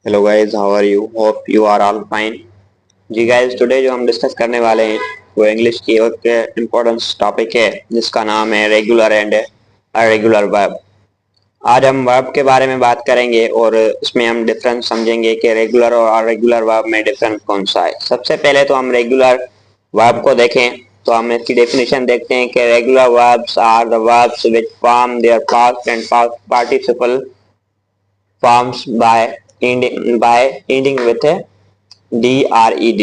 Hello guys, how are you? Hope you are all fine. जी guys, today जो हम discuss करने वाले हैं वो इंग्लिश की एक इम्पोर्टेंट टॉपिक है जिसका नाम है रेगुलर एंड अरेगुलर वर्ब। आज हम वर्ब के बारे में बात करेंगे और उसमें हम डिफरेंस समझेंगे कि रेगुलर और अरेगुलर वर्ब में डिफरेंस कौन सा है। सबसे पहले तो हम रेगुलर वर्ब को देखें तो हम इसकी डेफिनेशन देखते हैं कि regular verbs are the verbs which form their past and past participle forms by ending with dred।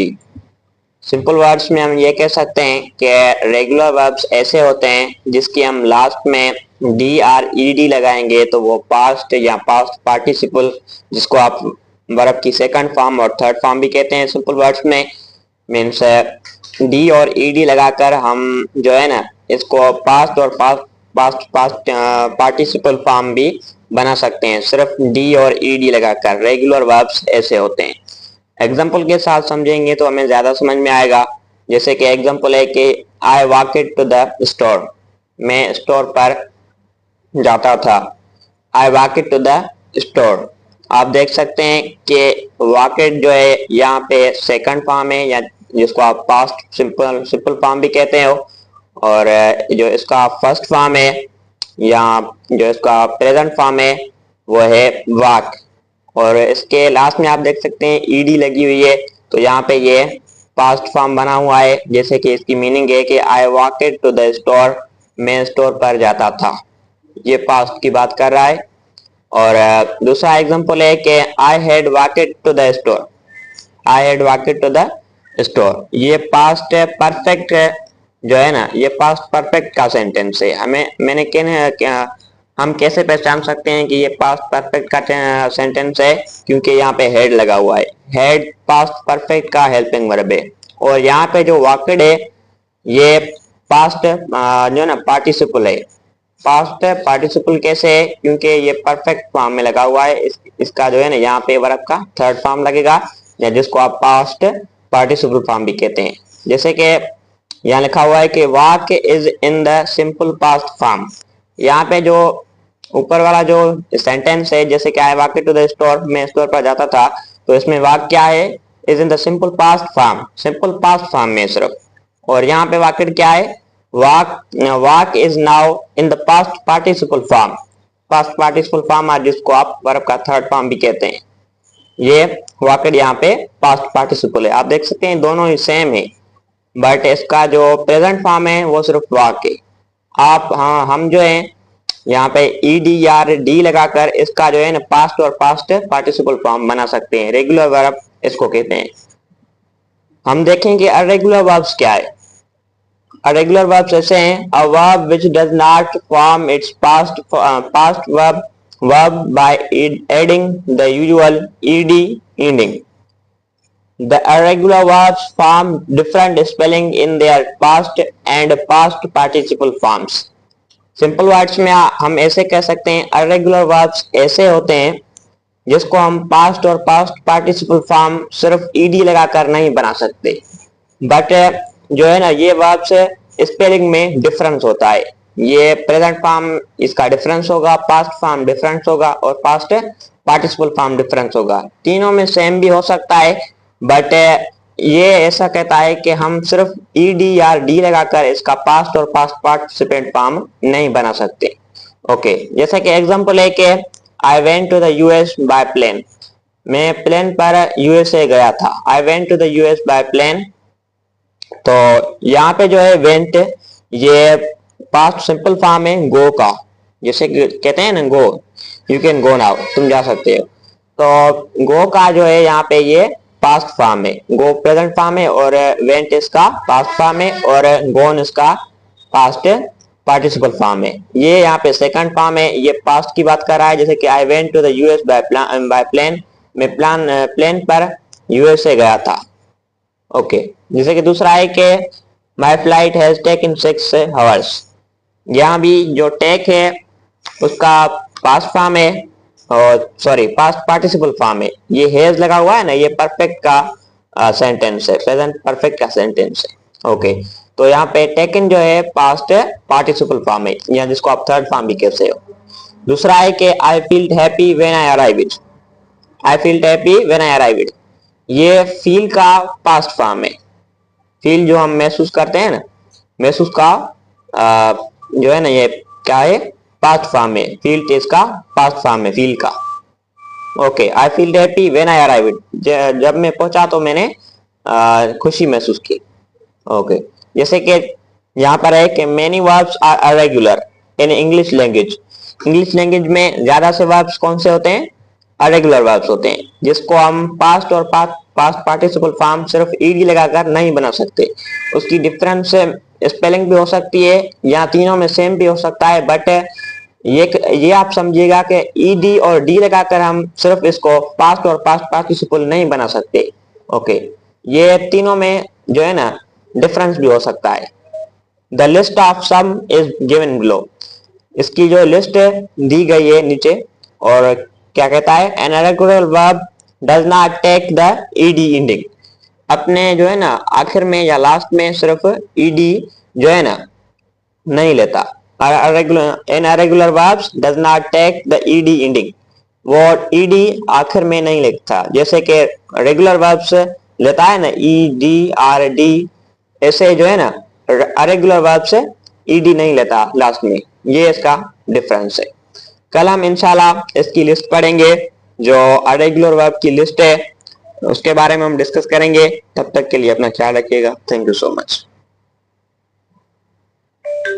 Simple words में हम ये कह सकते हैं कि रेगुलर वर्ब्स ऐसे होते हैं जिसकी हम लास्ट में dred लगाएंगे तो वो पास्ट या पास्ट पार्टिसिपल, जिसको आप वर्ब की सेकंड फॉर्म और थर्ड फॉर्म भी कहते हैं सिंपल वर्ड्स में, मीन्स डी और ईडी लगाकर हम जो है ना इसको पास्ट और past past past participle form भी बना सकते हैं सिर्फ डी और ईडी लगाकर। रेगुलर वर्ब्स ऐसे होते हैं। एग्जाम्पल के साथ समझेंगे तो हमें ज्यादा समझ में आएगा। जैसे कि एग्जाम्पल है कि आई वॉकेड टू द स्टोर, मैं स्टोर पर जाता था। आई वॉकेड टू द स्टोर, आप देख सकते हैं कि वॉकेड जो है यहाँ पे सेकंड फॉर्म है या जिसको आप पास्ट सिंपल सिंपल फॉर्म भी कहते हो, और जो इसका फर्स्ट फॉर्म है या जो इसका प्रेजेंट फॉर्म है वो है वॉक, और इसके लास्ट में आप देख सकते हैं ईडी लगी हुई है तो यहाँ पे ये पास्ट फॉर्म बना हुआ है। जैसे कि इसकी मीनिंग है कि आई वॉकेड टू द स्टोर, मैं स्टोर पर जाता था, ये पास्ट की बात कर रहा है। और दूसरा एग्जांपल है कि I had walked to the store, I had walked to the store, ये पास्ट परफेक्ट जो है ना, ये पास्ट परफेक्ट का सेंटेंस है। हम कैसे पहचान सकते हैं कि ये पास्ट परफेक्ट का सेंटेंस है? क्योंकि यहाँ पे हेड लगा हुआ है। हेड पास्ट परफेक्ट का हेल्पिंग वर्ब है। और यहाँ पे जो वॉकेड है ये पास्ट जो ना पार्टिसिपल है। पास्ट पार्टिसिपल कैसे है? क्योंकि ये परफेक्ट फॉर्म में लगा हुआ है। इसका जो है ना यहाँ पे वर्ब का थर्ड फॉर्म लगेगा या जिसको आप पास्ट पार्टिसिपल फॉर्म भी कहते हैं। जैसे कि यहाँ लिखा हुआ है कि walk is in the simple past form. यहाँ पे जो ऊपर वाला जो सेंटेंस है, जैसे कि I walk to the store, मैं स्टोर पर जाता था, तो इसमें वॉक क्या है? Is in the simple past form, simple past form में सिर्फ। और यहाँ पे वॉकेड क्या है? Walk is now in the past participle form, past participle form और जिसको आप वर्ब का थर्ड फॉर्म भी कहते हैं। ये वॉकेड यहाँ पे पास्ट पार्टिसिपल है। आप देख सकते हैं दोनों ही सेम है, बट इसका जो प्रेजेंट फॉर्म है वो सिर्फ वॉक है। आप हम जो है यहाँ पे ईडी या डी लगाकर इसका जो है ना पास्ट और पास्ट पार्टिसिपल फॉर्म बना सकते हैं। रेगुलर वर्ब इसको कहते हैं। हम देखेंगे अरेगुलर वर्ब्स क्या है। अरेगुलर वर्ब्स ऐसे हैं, a verb which does not form its past verb by adding the usual ED ending। The irregular verbs form different spelling in their past and past participle forms। Simple words में हम ऐसे कह सकते हैं, irregular verbs ऐसे होते हैं जिसको हम पास्ट और पास्ट पार्टिसिपल फॉर्म सिर्फ ईडी लगाकर नहीं बना सकते, बट जो है ना ये वर्ब्स स्पेलिंग में डिफरेंस होता है। ये प्रेजेंट फॉर्म इसका डिफरेंस होगा, पास्ट फॉर्म डिफरेंस होगा और पास्ट पार्टिसिपल फॉर्म डिफरेंस होगा। तीनों में सेम भी हो सकता है, बट ये ऐसा कहता है कि हम सिर्फ ईडी या डी लगाकर इसका पास्ट और पास्ट पार्टिसिपेंट फॉर्म नहीं बना सकते। ओके, जैसा कि एग्जांपल है कि I went to the US by plane, मैं प्लेन पर यूएसए गया था। I went to the US by plane, तो यहाँ पे जो है वेंट ये पास्ट सिंपल फॉर्म है गो का, जैसे कहते हैं ना गो, यू कैन गो नाउ, तुम जा सकते हो। तो गो का जो है यहाँ पे ये पास्ट फॉर्म है, गो प्रेजेंट फॉर्म है और वेंट इसका पास्ट फॉर्म है और गोन इसका पास्ट पार्टिसिपल फॉर्म है। ये यहाँ पे सेकंड फॉर्म है, ये पास्ट की बात कर रहा है। जैसे कि I went to the US by plane, मैं प्लेन पर यूएसए गया था। ओके, जैसे कि दूसरा है कि my flight has taken 6 hours। यहाँ भी जो टेक है उसका पास्ट फॉर्म है और सॉरी पास्ट पार्टिसिपल फॉर्म है। ये हैज लगा हुआ है ना, ये परफेक्ट का सेंटेंस है, प्रेजेंट परफेक्ट का सेंटेंस है। ओके, तो यहाँ पे टेकन जो है पास्ट पार्टिसिपल फॉर्म है या जिसको आप थर्ड फॉर्म भी कहते हो। दूसरा है कि I felt happy when I arrived. I felt happy when I arrived, ये फील का पास्ट फॉर्म है। फील जो हम महसूस करते हैं ना, महसूस का जो है ना, ये क्या है, पास्ट फॉर्म है। फील इसका पास्ट फॉर्म है फील का। Okay, I feel happy when I arrived, जब मैं पहुंचा तो मैंने खुशी महसूस की। ओके, जैसे कि यहाँ पर है कि many verbs are irregular in English language. English language में ज्यादा से वर्ब्स कौन से होते हैं, अरेगुलर वर्ब्स होते हैं, जिसको हम पास्ट और पास्ट पार्टिसिपल फॉर्म सिर्फ ईडी लगाकर नहीं बना सकते। उसकी डिफरेंस स्पेलिंग भी हो सकती है या तीनों में सेम भी हो सकता है, बट ये आप समझिएगा कि ईडी और डी लगाकर हम सिर्फ इसको पास्ट और पास्ट पार्टिसिपल नहीं बना सकते। ओके, ये तीनों में जो है ना डिफरेंस भी हो सकता है। The list of some is given below, इसकी जो लिस्ट दी गई है नीचे, और क्या कहता है, an irregular verb does not take the ED ending, अपने जो है ना आखिर में या लास्ट में सिर्फ ईडी जो है ना नहीं लेता। An irregular verbs does not take the ED ending, वो ईडी आखिर में नहीं लेता। जैसे कि रेगुलर वर्ब्स लेता है ना ई डी आर डी, ऐसे जो है ना अरेगुलर वर्ब से ईडी नहीं लेता लास्ट में। ये इसका डिफरेंस है। कल हम इंशाल्लाह इसकी लिस्ट पढ़ेंगे, जो अरेगुलर वर्ब की लिस्ट है उसके बारे में हम डिस्कस करेंगे। तब तक के लिए अपना ख्याल रखिएगा। Thank you so much.